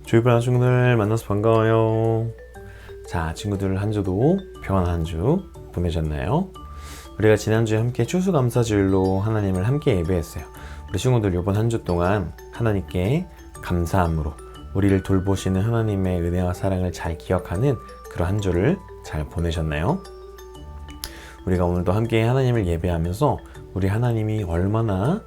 조이브한 친구들 만나서 반가워요. 자, 친구들 한 주도 평안한 한 주 보내셨나요? 우리가 지난주에 함께 추수감사주일로 하나님을 함께 예배했어요. 우리 친구들 이번 한 주 동안 하나님께 감사함으로 우리를 돌보시는 하나님의 은혜와 사랑을 잘 기억하는 그런 한 주를 잘 보내셨나요? 우리가 오늘도 함께 하나님을 예배하면서 우리 하나님이 얼마나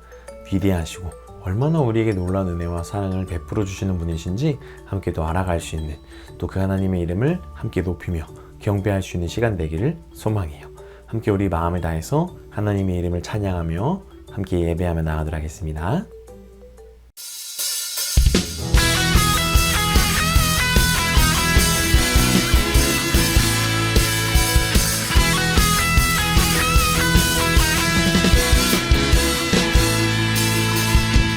위대하시고 얼마나 우리에게 놀라운 은혜와 사랑을 베풀어 주시는 분이신지 함께 또 알아갈 수 있는, 또 그 하나님의 이름을 함께 높이며 경배할 수 있는 시간 되기를 소망해요. 함께 우리 마음을 다해서 하나님의 이름을 찬양하며 함께 예배하며 나가도록 하겠습니다.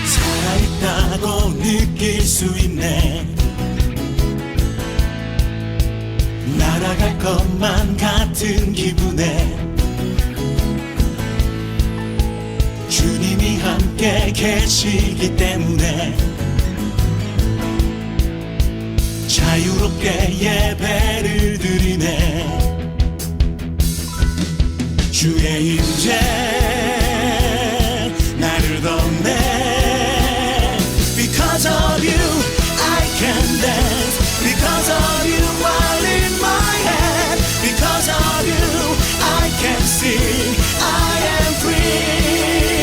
살아있다고 느낄 수 있네. 날아갈 것만 같은 기분에 주님이 함께 계시기 때문에 자유롭게 예배를 드리네. 주의 임재 나를 덮네. Because of you I can dance. Because of you I lift my head. Because of you I can sing. I am free.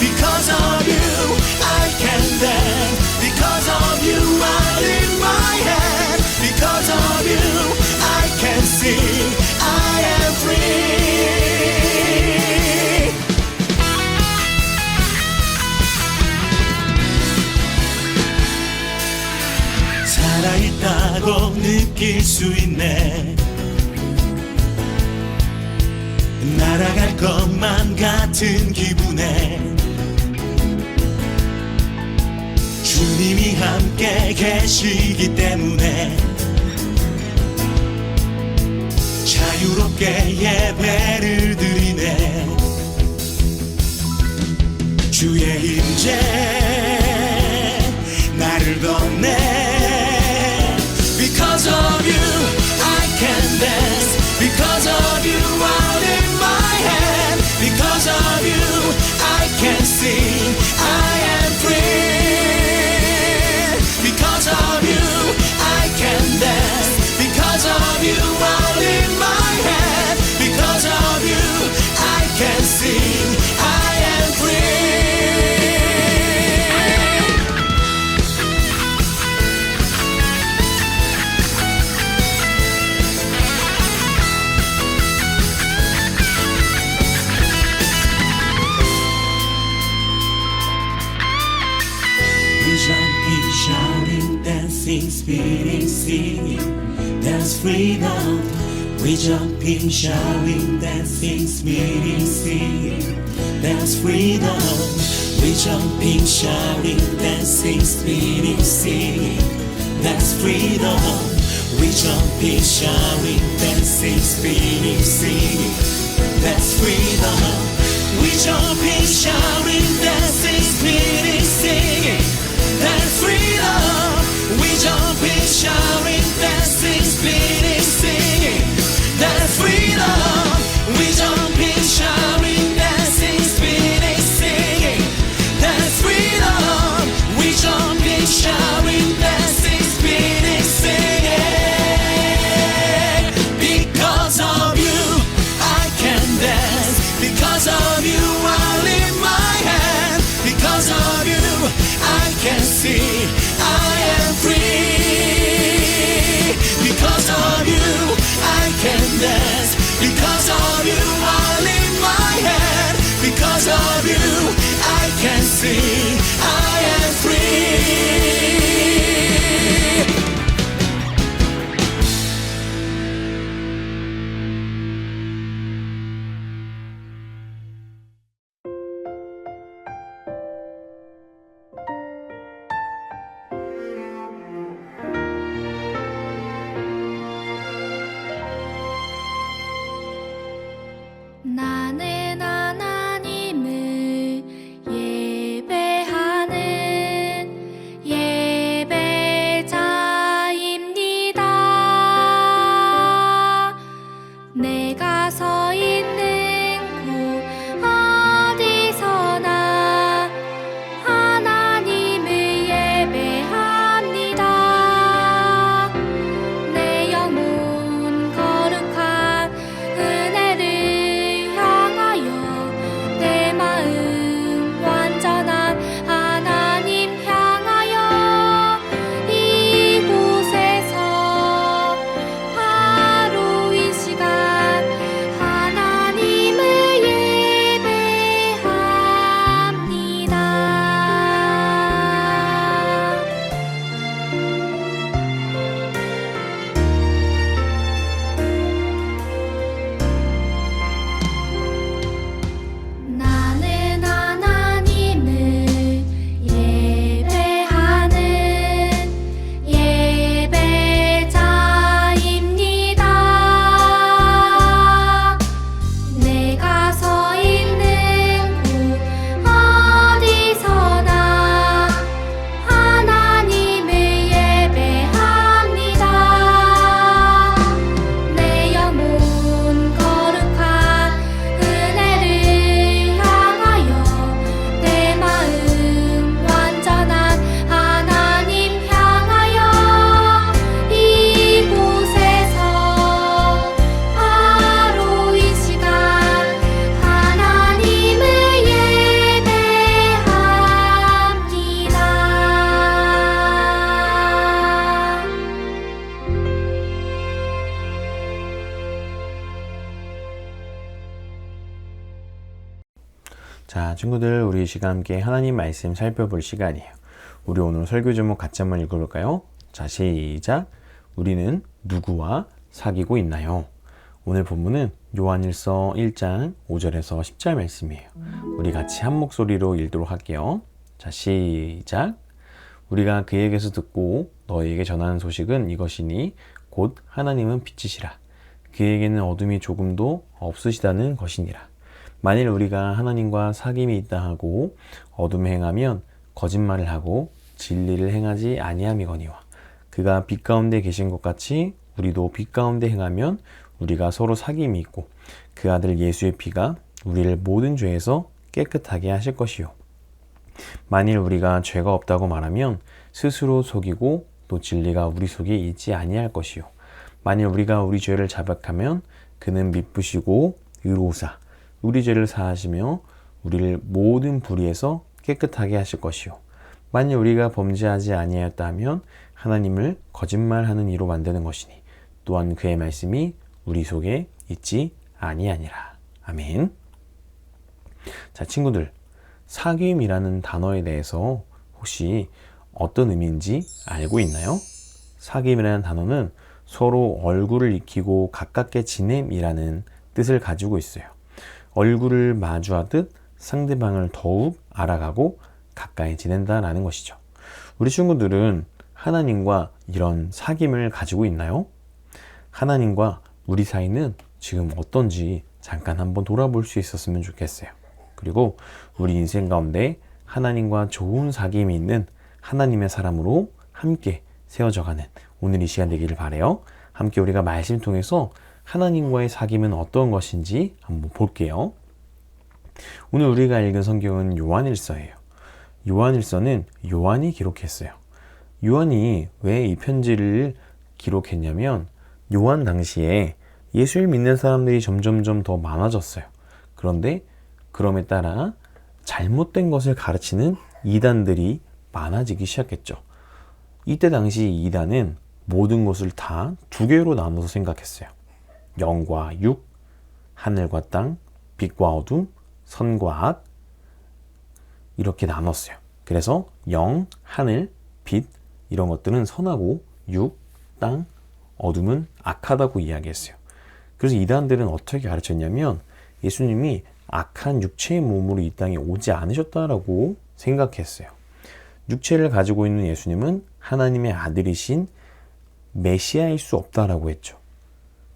Because of you I can dance. Because of you I lift my head. Because of you I can sing. I am free. 살아있다고 느낄 수 있네. 날아갈 것만 같은 기분에 주님이 함께 계시기 때문에 자유롭게 예배를 드리네. 주의 임재 나를 덮네. Because of you I can dance. Because of you I lift my hand. Because of you I can sing. I am free. Because of you I can dance. Because of you I lift my hand. Because of you I can sing. I am free. Jumping, shouting, dancing, spinning, singing, that's freedom. We jumping, shouting, dancing, spinning, singing, that's freedom. We jumping, shouting, dancing, spinning, singing, that's freedom. We jumping, shouting, dancing, spinning, singing, that's freedom. We jumping, shouting, dancing, spinning, singing, that's freedom. We jumping, shouting, dancing, spinning, singing, that's freedom. We jumping, shouting, dancing, spinning, singing, that's freedom. We jumping, shouting, dancing, spinning, singing. Because of you I can dance. Because of you I lift my hand. Because of you I can see I am free. Because of you I can dance. Because of you I lift my hand. Because of you I can see I am free. 자, 친구들, 우리 이 시간 함께 하나님 말씀 살펴볼 시간이에요. 우리 오늘 설교 제목 같이 한번 읽어볼까요? 자, 시작. 우리는 누구와 사귀고 있나요? 오늘 본문은 요한일서 1장 5절에서 10절 말씀이에요. 우리 같이 한 목소리로 읽도록 할게요. 자, 시작. 우리가 그에게서 듣고 너희에게 전하는 소식은 이것이니 곧 하나님은 빛이시라. 그에게는 어둠이 조금도 없으시다는 것이니라. 만일 우리가 하나님과 사귐이 있다 하고 어둠에 행하면 거짓말을 하고 진리를 행하지 아니함이거니와 그가 빛 가운데 계신 것 같이 우리도 빛 가운데 행하면 우리가 서로 사귐이 있고 그 아들 예수의 피가 우리를 모든 죄에서 깨끗하게 하실 것이요. 만일 우리가 죄가 없다고 말하면 스스로 속이고 또 진리가 우리 속에 있지 아니할 것이요. 만일 우리가 우리 죄를 자백하면 그는 미쁘시고 의로우사 우리 죄를 사하시며 우리를 모든 불의에서 깨끗하게 하실 것이요. 만일 우리가 범죄하지 아니하였다 하면 하나님을 거짓말하는 이로 만드는 것이니 또한 그의 말씀이 우리 속에 있지 아니하니라. 아멘. 자, 친구들, 사귐이라는 단어에 대해서 혹시 어떤 의미인지 알고 있나요? 사귐이라는 단어는 서로 얼굴을 익히고 가깝게 지냄이라는 뜻을 가지고 있어요. 얼굴을 마주하듯 상대방을 더욱 알아가고 가까이 지낸다라는 것이죠. 우리 친구들은 하나님과 이런 사귐을 가지고 있나요? 하나님과 우리 사이는 지금 어떤지 잠깐 한번 돌아볼 수 있었으면 좋겠어요. 그리고 우리 인생 가운데 하나님과 좋은 사귐이 있는 하나님의 사람으로 함께 세워져가는 오늘 이 시간 되기를 바라요. 함께 우리가 말씀 통해서 하나님과의 사귐은 어떤 것인지 한번 볼게요. 오늘 우리가 읽은 성경은 요한일서예요. 요한일서는 요한이 기록했어요. 요한이 왜 이 편지를 기록했냐면 요한 당시에 예수를 믿는 사람들이 점점점 더 많아졌어요. 그런데 그럼에 따라 잘못된 것을 가르치는 이단들이 많아지기 시작했죠. 이때 당시 이단은 모든 것을 다 두 개로 나눠서 생각했어요. 영과 육, 하늘과 땅, 빛과 어둠, 선과 악 이렇게 나눴어요. 그래서 영, 하늘, 빛 이런 것들은 선하고 육, 땅, 어둠은 악하다고 이야기했어요. 그래서 이단들은 어떻게 가르쳤냐면 예수님이 악한 육체의 몸으로 이 땅에 오지 않으셨다라고 생각했어요. 육체를 가지고 있는 예수님은 하나님의 아들이신 메시아일 수 없다라고 했죠.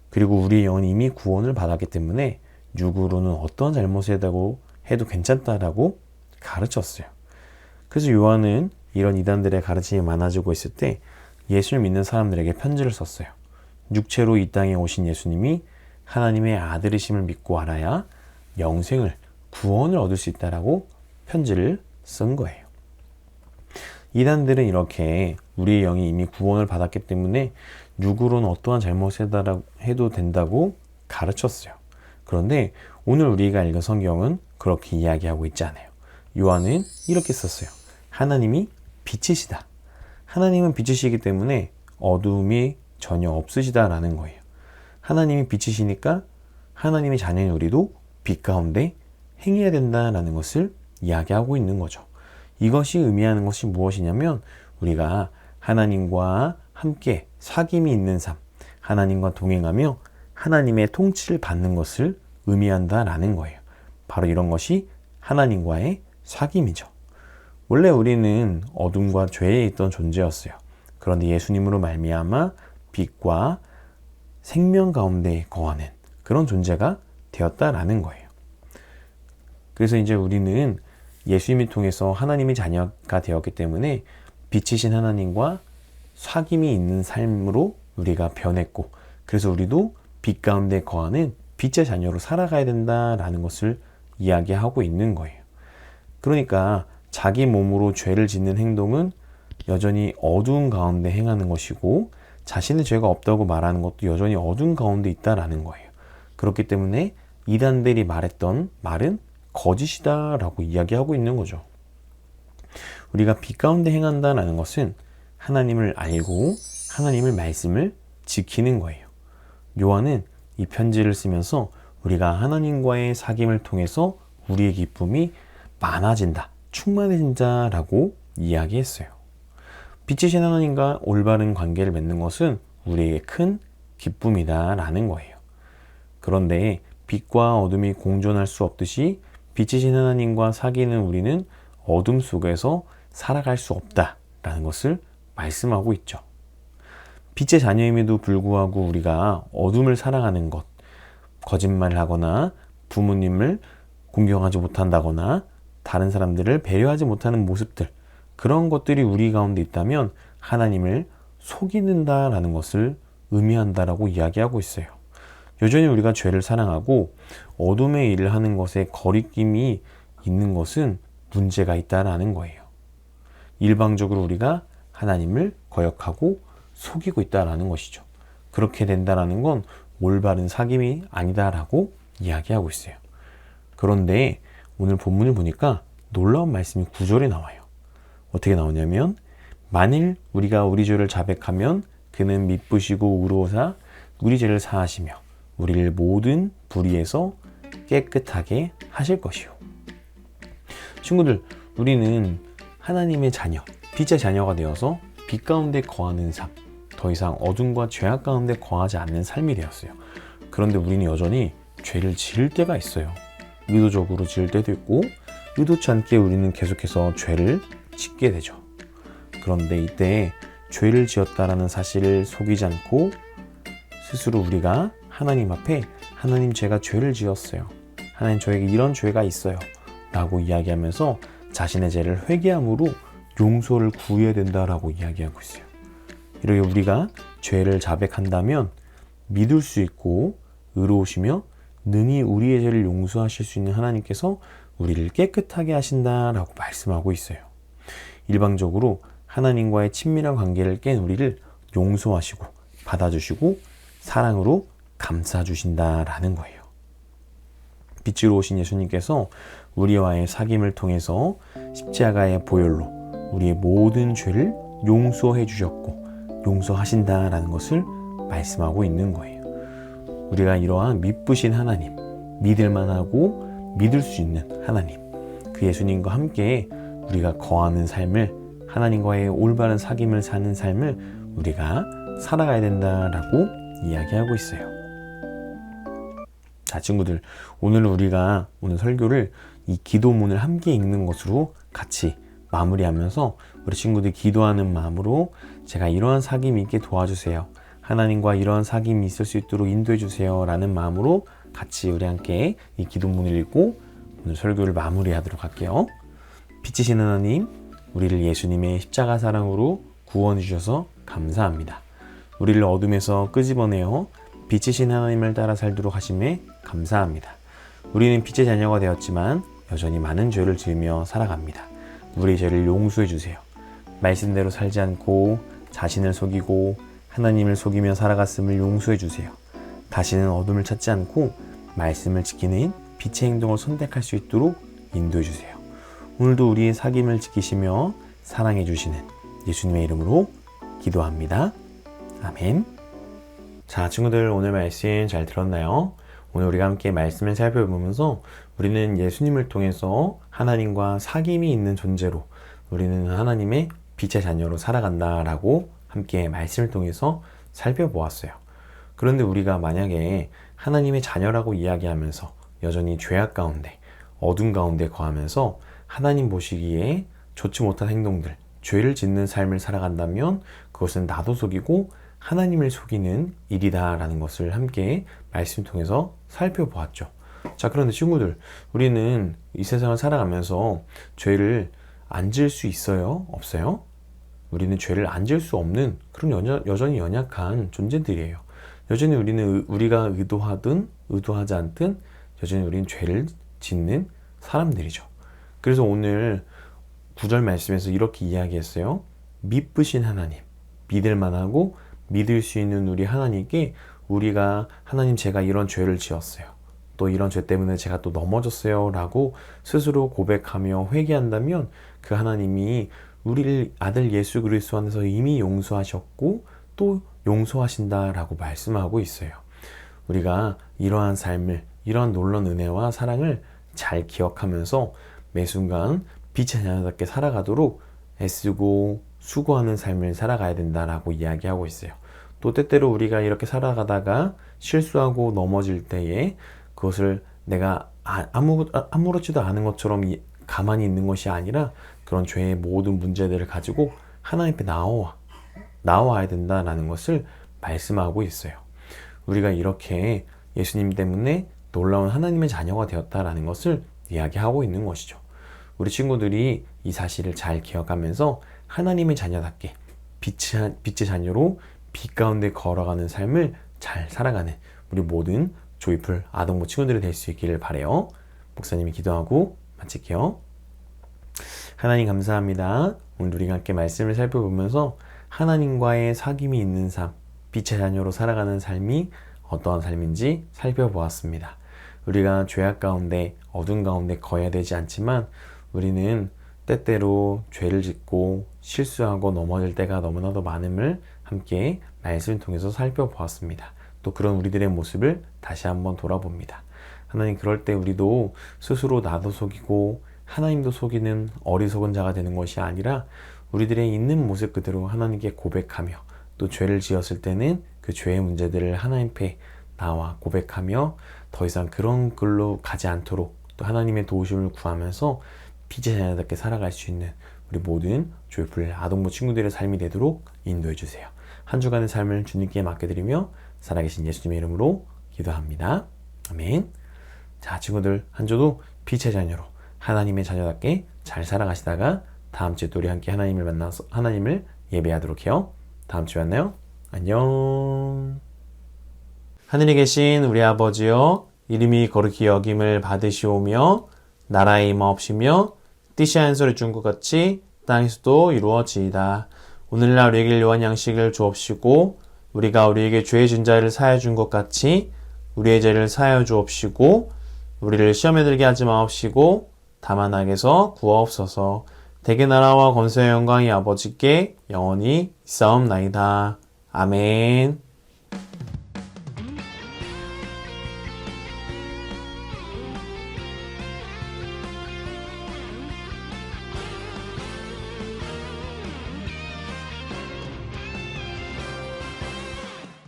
그리고 우리의 영은 이미 구원을 받았기 때문에 육으로는 어떤 잘못을 해도 괜찮다라고 가르쳤어요. 그래서 요한은 이런 이단들의 가르침이 많아지고 있을 때 예수를 믿는 사람들에게 편지를 썼어요. 육체로 이 땅에 오신 예수님이 하나님의 아들이심을 믿고 알아야 영생을, 구원을 얻을 수 있다라고 편지를 쓴 거예요. 이단들은 이렇게 우리의 영이 이미 구원을 받았기 때문에 육으로는 어떠한 잘못을 해도 된다고 가르쳤어요. 그런데 오늘 우리가 읽은 성경은 그렇게 이야기하고 있지 않아요. 요한은 이렇게 썼어요. 하나님이 빛이시다. 하나님은 빛이시기 때문에 어둠이 전혀 없으시다라는 거예요. 하나님이 빛이시니까 하나님의 자녀인 우리도 빛 가운데 행해야 된다라는 것을 이야기하고 있는 거죠. 이것이 의미하는 것이 무엇이냐면 우리가 하나님과 함께 사귐이 있는 삶, 하나님과 동행하며 하나님의 통치를 받는 것을 의미한다라는 거예요. 바로 이런 것이 하나님과의 사귐이죠. 원래 우리는 어둠과 죄에 있던 존재였어요. 그런데 예수님으로 말미암아 빛과 생명 가운데 거하는 그런 존재가 되었다라는 거예요. 그래서 이제 우리는 예수님을 통해서 하나님의 자녀가 되었기 때문에 빛이신 하나님과 사귐이 있는 삶으로 우리가 변했고, 그래서 우리도 빛 가운데 거하는 빛의 자녀로 살아가야 된다라는 것을 이야기하고 있는 거예요. 그러니까 자기 몸으로 죄를 짓는 행동은 여전히 어두운 가운데 행하는 것이고, 자신의 죄가 없다고 말하는 것도 여전히 어두운 가운데 있다라는 거예요. 그렇기 때문에 이단들이 말했던 말은 거짓이다라고 이야기하고 있는 거죠. 우리가 빛 가운데 행한다라는 것은 하나님을 알고 하나님의 말씀을 지키는 거예요. 요한은 이 편지를 쓰면서 우리가 하나님과의 사귐을 통해서 우리의 기쁨이 많아진다, 충만해진다 라고 이야기했어요. 빛이신 하나님과 올바른 관계를 맺는 것은 우리에게 큰 기쁨이다 라는 거예요. 그런데 빛과 어둠이 공존할 수 없듯이 빛이신 하나님과 사귀는 우리는 어둠 속에서 살아갈 수 없다 라는 것을 말씀하고 있죠. 빛의 자녀임에도 불구하고 우리가 어둠을 살아가는 것, 거짓말을 하거나 부모님을 공경하지 못한다거나 다른 사람들을 배려하지 못하는 모습들, 그런 것들이 우리 가운데 있다면 하나님을 속이는다라는 것을 의미한다라고 이야기하고 있어요. 여전히 우리가 죄를 사랑하고 어둠의 일을 하는 것에 거리낌이 있는 것은 문제가 있다라는 거예요. 일방적으로 우리가 하나님을 거역하고 속이고 있다라는 것이죠. 그렇게 된다라는 건 올바른 사귐이 아니다라고 이야기하고 있어요. 그런데 오늘 본문을 보니까 놀라운 말씀이 9절에 나와요. 어떻게 나오냐면 만일 우리가 우리 죄를 자백하면 그는 미쁘시고 의로우사 우리 죄를 사하시며 우리를 모든 불의에서 깨끗하게 하실 것이요. 친구들, 우리는 하나님의 자녀, 빛의 자녀가 되어서 빛 가운데 거하는 삶, 더 이상 어둠과 죄악 가운데 거하지 않는 삶이 되었어요. 그런데 우리는 여전히 죄를 지을 때가 있어요. 의도적으로 지을 때도 있고 의도치 않게 우리는 계속해서 죄를 짓게 되죠. 그런데 이때 죄를 지었다라는 사실을 속이지 않고 스스로 우리가 하나님 앞에 하나님, 제가 죄를 지었어요. 하나님, 저에게 이런 죄가 있어요 라고 이야기하면서 자신의 죄를 회개함으로 용서를 구해야 된다라고 이야기하고 있어요. 이렇게 우리가 죄를 자백한다면 믿을 수 있고 의로우시며 능히 우리의 죄를 용서하실 수 있는 하나님께서 우리를 깨끗하게 하신다라고 말씀하고 있어요. 일방적으로 하나님과의 친밀한 관계를 깬 우리를 용서하시고 받아주시고 사랑으로 감싸주신다라는 거예요. 빛으로 오신 예수님께서 우리와의 사귐을 통해서 십자가의 보혈로 우리의 모든 죄를 용서해 주셨고 용서하신다라는 것을 말씀하고 있는 거예요. 우리가 이러한 미쁘신 하나님, 믿을만하고 믿을 수 있는 하나님, 그 예수님과 함께 우리가 거하는 삶을, 하나님과의 올바른 사귐을 사는 삶을 우리가 살아가야 된다라고 이야기하고 있어요. 자, 친구들, 오늘 우리가 오늘 설교를 이 기도문을 함께 읽는 것으로 같이 마무리하면서 우리 친구들이 기도하는 마음으로 제가 이러한 사귐이 있게 도와주세요, 하나님과 이러한 사귐이 있을 수 있도록 인도해 주세요 라는 마음으로 같이 우리 함께 이 기도문을 읽고 오늘 설교를 마무리하도록 할게요. 빛이신 하나님, 우리를 예수님의 십자가 사랑으로 구원해 주셔서 감사합니다. 우리를 어둠에서 끄집어내어 빛이신 하나님을 따라 살도록 하심에 감사합니다. 우리는 빛의 자녀가 되었지만 여전히 많은 죄를 지으며 살아갑니다. 우리의 죄를 용서해 주세요. 말씀대로 살지 않고 자신을 속이고 하나님을 속이며 살아갔음을 용서해 주세요. 다시는 어둠을 찾지 않고 말씀을 지키는 빛의 행동을 선택할 수 있도록 인도해 주세요. 오늘도 우리의 사귐을 지키시며 사랑해 주시는 예수님의 이름으로 기도합니다. 아멘. 자, 친구들, 오늘 말씀 잘 들었나요? 오늘 우리가 함께 말씀을 살펴보면서 우리는 예수님을 통해서 하나님과 사귐이 있는 존재로, 우리는 하나님의 빛의 자녀로 살아간다라고 함께 말씀을 통해서 살펴보았어요. 그런데 우리가 만약에 하나님의 자녀라고 이야기하면서 여전히 죄악 가운데, 어둠 가운데 거하면서 하나님 보시기에 좋지 못한 행동들, 죄를 짓는 삶을 살아간다면 그것은 나도 속이고 하나님을 속이는 일이다라는 것을 함께 말씀 통해서 살펴보았죠. 자, 그런데 친구들, 우리는 이 세상을 살아가면서 죄를 안 지을 수 있어요? 없어요? 우리는 죄를 안 지을 수 없는 그런 여전히 연약한 존재들이에요. 여전히 우리는 우리가 의도하든 의도하지 않든 여전히 우리는 죄를 짓는 사람들이죠. 그래서 오늘 9절 말씀에서 이렇게 이야기했어요. 미쁘신 하나님, 믿을만하고 믿을 수 있는 우리 하나님께 우리가 하나님, 제가 이런 죄를 지었어요, 또 이런 죄 때문에 제가 또 넘어졌어요 라고 스스로 고백하며 회개한다면 그 하나님이 우리를 아들 예수 그리스도 안에서 이미 용서하셨고 또 용서하신다라고 말씀하고 있어요. 우리가 이러한 삶을, 이러한 놀라운 은혜와 사랑을 잘 기억하면서 매 순간 빛의 자녀답게 살아가도록 애쓰고 수고하는 삶을 살아가야 된다라고 이야기하고 있어요. 또 때때로 우리가 이렇게 살아가다가 실수하고 넘어질 때에 그것을 내가 아무렇지도 않은 것처럼 가만히 있는 것이 아니라 그런 죄의 모든 문제들을 가지고 하나님 앞에 나와야 된다라는 것을 말씀하고 있어요. 우리가 이렇게 예수님 때문에 놀라운 하나님의 자녀가 되었다라는 것을 이야기하고 있는 것이죠. 우리 친구들이 이 사실을 잘 기억하면서 하나님의 자녀답게 빛의 자녀로 빛 가운데 걸어가는 삶을 잘 살아가는 우리 모든 조이풀 아동부 친구들이 될 수 있기를 바라요. 목사님이 기도하고 마칠게요. 하나님 감사합니다. 오늘 우리가 함께 말씀을 살펴보면서 하나님과의 사귐이 있는 삶, 빛의 자녀로 살아가는 삶이 어떠한 삶인지 살펴보았습니다. 우리가 죄악 가운데, 어둠 가운데 거해야 되지 않지만 우리는 때때로 죄를 짓고 실수하고 넘어질 때가 너무나도 많음을 함께 말씀을 통해서 살펴보았습니다. 또 그런 우리들의 모습을 다시 한번 돌아봅니다. 하나님, 그럴 때 우리도 스스로 나도 속이고 하나님도 속이는 어리석은 자가 되는 것이 아니라 우리들의 있는 모습 그대로 하나님께 고백하며 또 죄를 지었을 때는 그 죄의 문제들을 하나님 앞에 나와 고백하며 더 이상 그런 길로 가지 않도록 또 하나님의 도우심을 구하면서 빛의 자녀답게 살아갈 수 있는 우리 모든 조이풀 아동부 친구들의 삶이 되도록 인도해 주세요. 한 주간의 삶을 주님께 맡겨드리며 살아계신 예수님의 이름으로 기도합니다. 아멘. 자, 친구들 한 주도 빛의 자녀로 하나님의 자녀답게 잘 살아가시다가 다음 주에 또 우리 함께 하나님을 만나서 하나님을 예배하도록 해요. 다음 주에 만나요. 안녕. 하늘에 계신 우리 아버지여, 이름이 거룩히 여김을 받으시오며 나라의 임하옵시며 뜻이 한 소리 준 것 같이 땅에서도 이루어지이다. 오늘날 우리에게 일용할 양식을 주옵시고 우리가 우리에게 죄의 진 자를 사하여 준 것 같이 우리의 죄를 사하여 주옵시고 우리를 시험에 들게 하지 마옵시고 다만 악에서 구하옵소서. 대개 나라와 권세와 영광이 아버지께 영원히 있사옵나이다. 아멘.